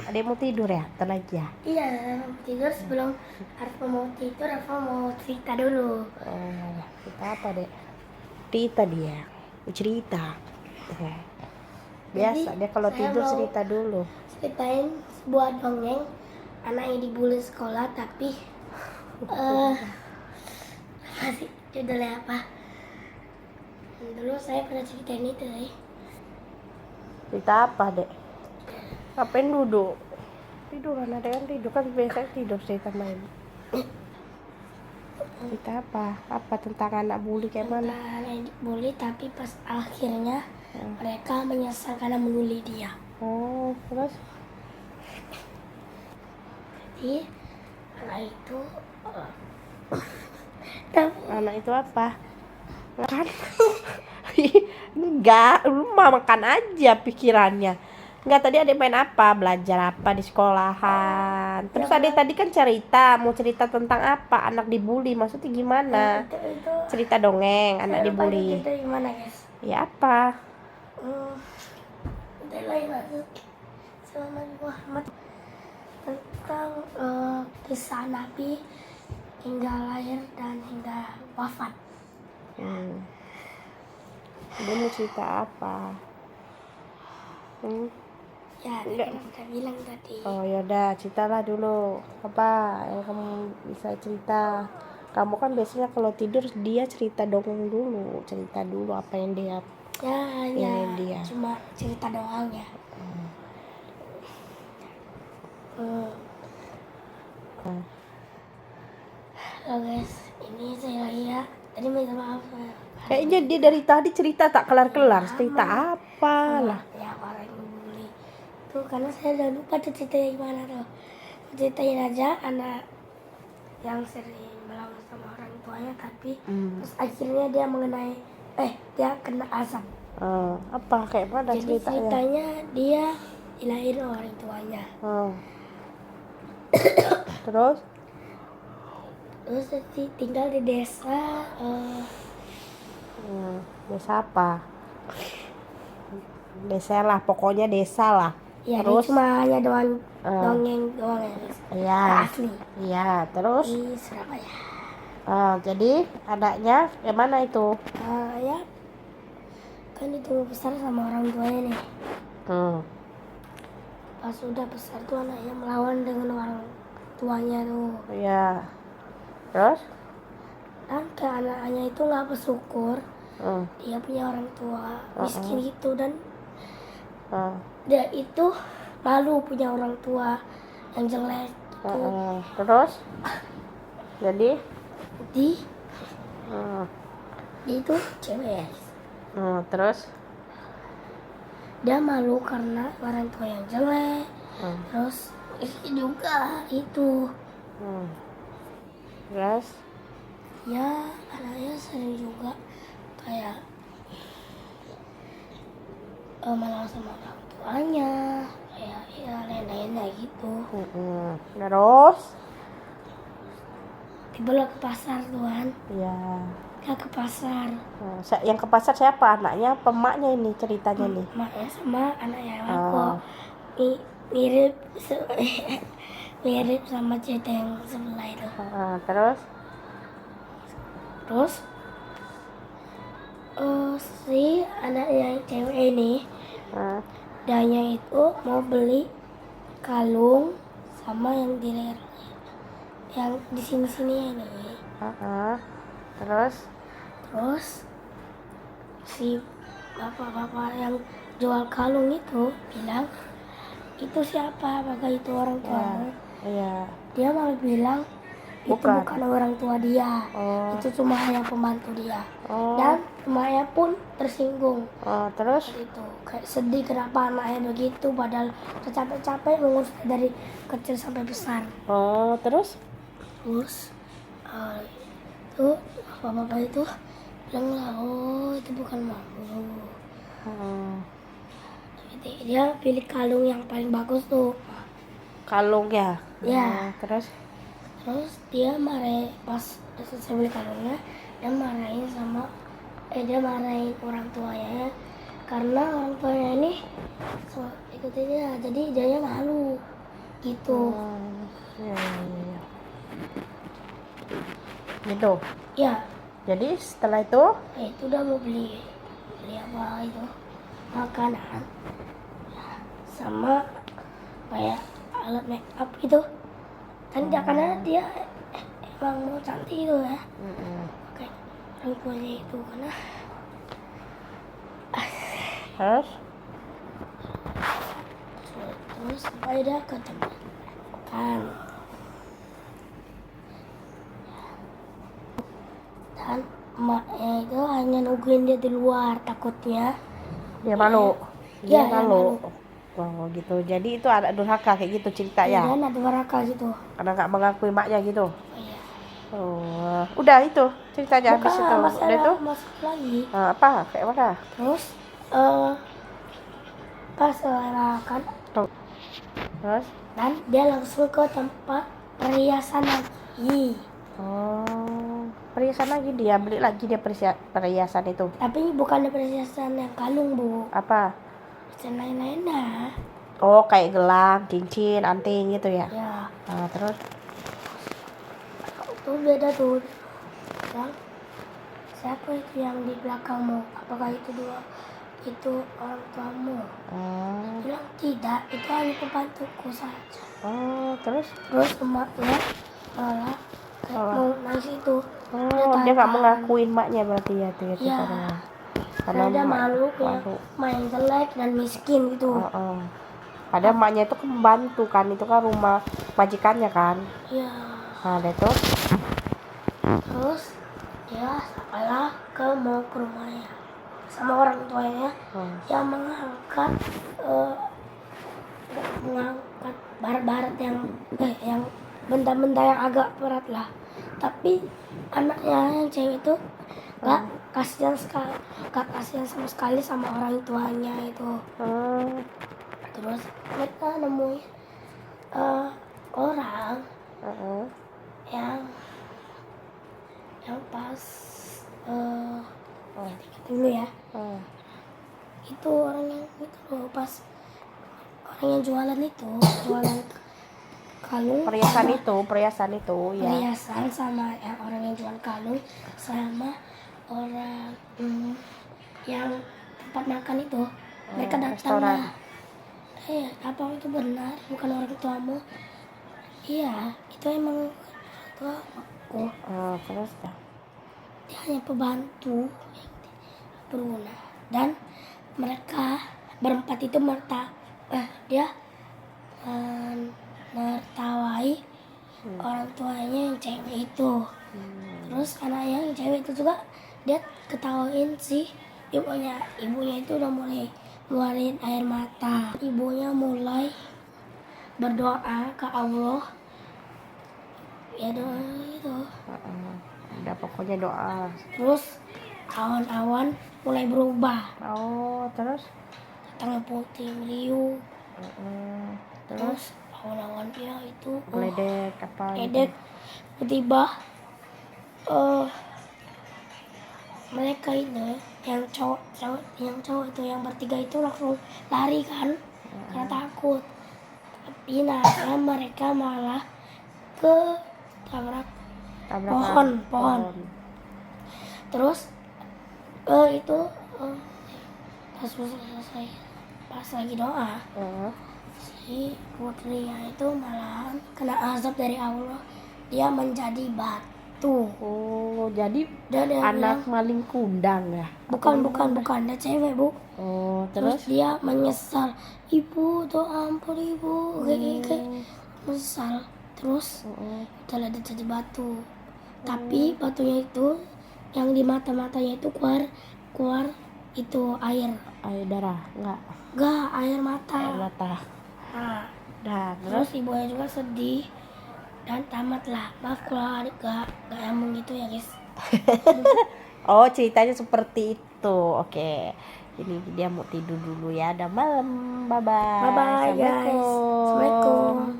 Adek mau tidur ya? Ntar lagi ya? Iya, tidur sebelum Arfa mau tidur, Arfa mau cerita dulu. Oh, cerita apa dek? Cerita dia. Cerita. Biasa Jadi dia kalau saya tidur mau cerita dulu. ceritain sebuah dongeng anak yang dibully sekolah, tapi masih judulnya apa? Dulu saya pernah ceritain itu deh. Cerita apa dek? Ngapain duduk? Tiduran, ada kan tidur kan biasa tidur cerita main. Cerita apa? Apa tentang anak bully kayak mana? Tentang anak yang dibully, tapi pas akhirnya mereka menyesal karena membuli dia. Oh, terus? Jadi anak itu Anak itu apa? Makan? Enggak, lu mah makan aja pikirannya. Enggak, tadi adek main apa? Belajar apa di sekolahan? Terus adek tadi kan cerita, mau cerita tentang apa? Anak dibully, maksudnya gimana? itu Cerita dongeng, anak saya lupa dibully. itu gimana guys. Ya apa? Sama Muhammad tentang kisah Nabi hingga lahir dan hingga wafat. Dia mau cerita apa? Ya, tadi Enggak. kan udah bilang tadi. Oh yaudah, ceritalah dulu. Apa yang kamu bisa cerita? Kamu kan biasanya kalau tidur dia cerita dongeng dulu, cerita dulu apa yang dia. Ya, hanya Ini dia. cuma cerita doang ya. Halo guys, ini saya lagi ya. Tadi minta maaf Kayaknya dia dari tadi cerita tak kelar-kelar. Cerita apa lah? ya orang yang bully. Tuh karena saya udah lupa tuh ceritanya gimana tuh. Ceritain aja anak yang sering melawan sama orang tuanya, tapi terus akhirnya dia dia kena azab. Apa kayak mana Jadi ceritanya? ceritanya dia dilahirin orang tuanya. Terus? Terus tinggal di desa. Desa apa? Desa lah, pokoknya desa lah. Ya, Terus? ini cuma hanya dongeng doang ya guys. Iya. Asli Iya, terus? di Surabaya. Jadi anaknya gimana itu? Ya kan itu besar sama orang tuanya nih. Pas sudah besar tuh anaknya melawan dengan orang tuanya tuh. Iya. Terus? Dan ke anaknya itu nggak bersyukur. Dia punya orang tua miskin gitu, dan dia itu malu punya orang tua yang jelek tuh. Terus? Jadi? Dia itu cewek. Terus? Dia malu karena orang tua yang jelek. Terus juga itu Terus? ya anaknya sering juga kayak malah sama orang tuanya, kayak ya lain-lainnya gitu. Terus? Tiba ke pasar tuan. Iya. Dia ke pasar. Yang ke pasar siapa? Anaknya apa emaknya ini ceritanya nih? Emaknya sama anaknya kok mirip mirip sama cerita yang sebelah itu. Terus? Terus si anak yang cewek ini dianya itu mau beli kalung sama yang di leher, yang di sini ini. Terus? Si bapak-bapak yang jual kalung itu bilang, itu siapa? Apakah itu orang tuamu? Iya. Dia malah bilang itu bukan orang tua dia. Itu cuma hanya pembantu dia. Dan emaknya pun tersinggung. Terus? Itu kayak sedih kenapa anaknya begitu, padahal capek-capek mengurus dari kecil sampai besar. Terus? Tuh bapak-bapak itu bilang lah, itu bukan mamamu. Dia pilih kalung yang paling bagus tuh. Kalung ya? Ya. Terus Dia marah pas selesai beli kalungnya. Dia marahin orang tuanya karena orang tuanya ini ikutin dia, jadi dia malu gitu. Ya, ya, ya. Gitu. Ya, Jadi setelah itu itu udah mau beli apa itu makanan sama kayak alat make up gitu kan dia karena dia emang mau cantik gitu ya, kayak orang tuanya itu karena terus terus sampai dia ke tempat kan, dan emaknya itu hanya nungguin dia di luar, takutnya dia malu. Iya, Dia dia malu. Oh gitu. Jadi itu anak durhaka kayak gitu ceritanya. dan ada neraka gitu. Karena nggak mengakui maknya gitu. Iya. Oh, udah itu ceritanya habis itu. Bukan, masih Udah itu. ada masuk lagi. Apa? Kayak mana? Terus pas kan Tuh. Terus? dan dia langsung ke tempat perhiasan lagi. Oh, perhiasan lagi dia beli lagi dia perhiasan itu. Tapi bukan perhiasan yang kalung, Bu. Apa? Perhiasan lain-lain dah. Oh, kayak gelang, cincin, anting gitu ya. Ya, Terus? itu beda tuh. Dan siapa itu yang di belakangmu? Apakah itu dua? Itu orang tuamu? Bilang tidak, itu hanya pembantuku saja. Terus? Terus emaknya malah kayak mau nangis itu. Dia nggak mengakuin maknya berarti ya tuh ya. Iya. Karena dia malu kayak main jelek dan miskin gitu. Padahal maknya itu kan membantu kan, itu kan rumah majikannya kan. Iya. Ada itu. Terus dia sampailah mau ke rumahnya sama orang tuanya yang mengangkat barat-barat yang benda-benda yang agak berat lah. Tapi anaknya yang cewek itu gak kasihan sama sekali sama orang tuanya itu. Terus mereka nemuin orang yang pas dulu ya, itu orang yang itu loh, pas orang yang jualan kalung Perhiasan sama- itu ya. perhiasan sama yang orang yang jual kalung sama orang yang tempat makan itu, mereka datang restoran. lah. Apa itu benar bukan orang tuamu? Iya, itu emang orang tuaku. Terus Dia hanya pembantu yang berguna, dan mereka berempat itu dia menertawai orang tuanya yang cewek itu. Terus anaknya yang cewek itu juga dia ketawain si ibunya itu udah mulai ngeluarin air mata. Ibunya mulai berdoa ke Allah, ya doa itu. udah pokoknya doa. Terus awan-awan mulai berubah, Terus datang putih meriung. terus Terus awan-awan dia itu geledek apa gitu. edek. Tiba-tiba mereka ini yang cowok itu yang bertiga itu langsung lari kan, karena takut. Tapi mereka malah ke tabrak pohon. Terus itu pas lagi doa, si putrinya itu malah kena azab dari Allah, dia menjadi batu. Jadi Dan dia anak bilang, maling kundang ya? bukan, dia cewek, Bu. Terus dia menyesal, ibu doa ampun ibu, kayak menyesal. Terus udah dia jadi batu. Tapi batunya itu yang di matanya itu keluar itu air darah enggak, air mata. Nah, Terus ibunya juga sedih dan tamatlah. Maaf kalau gak nyambung gitu ya guys. ceritanya seperti itu. Oke, ini dia mau tidur dulu ya, udah malam. Bye bye Bye bye guys. Assalamualaikum.